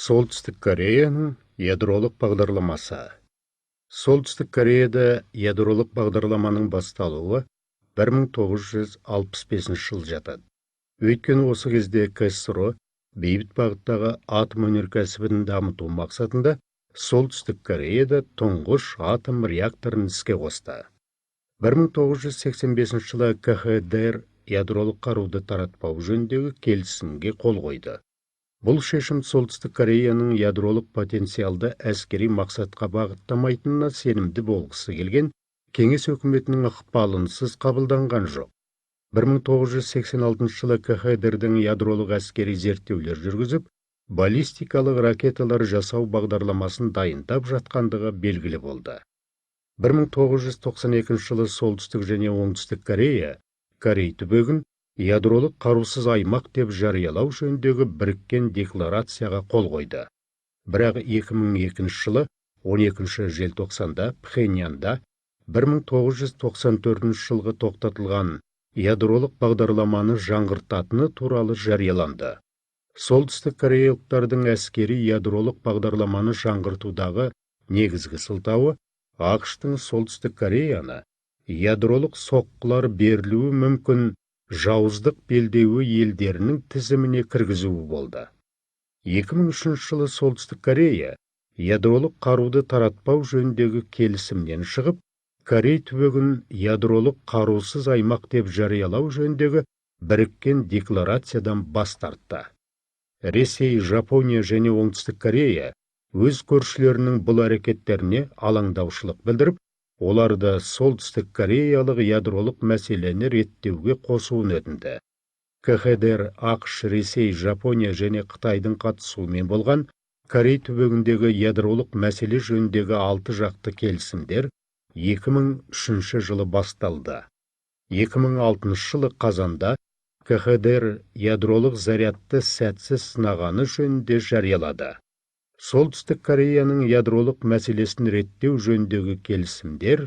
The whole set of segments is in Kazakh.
Солтүстік Кореяның ядролық бағдарламасы. Солтүстік Кореяда ядролық бағдарламаның басталуы 1965 жыл жатады. Өйткені осы кезде КСРО бейбіт бағыттағы атом өнеркәсібін дамыту мақсатында Солтүстік Кореяда тұңғыш атом реакторын іске қосты. 1985 жылы КХДР ядролық қаруды таратпау жөніндегі келісімге қол қойды. Бұл шешім Солтүстік Кореяның ядролық потенциалды әскери мақсатқа бағыттамайтынына сенімді болғысы келген кеңес өкіметінің ықпалынсыз қабылданған жоқ. 1986 жылы КХДРдің ядролық әскери зерттеулер жүргізіп, баллистикалық ракеталар жасау бағдарламасын дайындап жатқандығы белгілі болды. 1992 жылы Солтүстік және Оңтүстік Корея Корей түбегін ядролық қарусыз аймақ деп жариялау жөніндегі біріккен декларацияға қол қойды. Бірақ 2002 жылы 12 желтоқсанда Пхеньянда 1994 жылғы тоқтатылған ядролық бағдарламаны жаңғыртатыны туралы жарияланды. Солтүстік кореялықтардың әскери ядролық бағдарламаны жаңғыртудағы негізгі сылтауы ақш-тың Солтүстік Кореяны ядролық соққылар берілуі мүмкін жауыздық белдеуі елдерінің тізіміне кіргізуі болды. 2003 жылы Солтүстік Корея ядролық қаруды таратпау жөніндегі келісімнен шығып, Корей түбегін ядролық қарусыз аймақ деп жариялау жөніндегі біріккен декларациядан бас тартты. Ресей, Жапония және Оңтүстік Корея өз көршілерінің бұл әрекеттеріне алаңдаушылық білдіріп, оларды Солтүстік Кореялық ядролық мәселені реттеуге қосуын өтінді. КХДР, ақш, Ресей, Жапония және Қытайдың қатысуымен болған Корей түбегіндегі ядролық мәселе жөніндегі 6 жақты келісімдер 2003 жылы басталды. 2006 жылы қазанда КХДР ядролық зарядты сәтсіз сынағаны жөнінде жариялады. Солтүстік Кореяның ядролық мәселесін реттеу жөніндегі келісімдер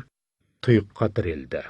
тұйыққа тірелді.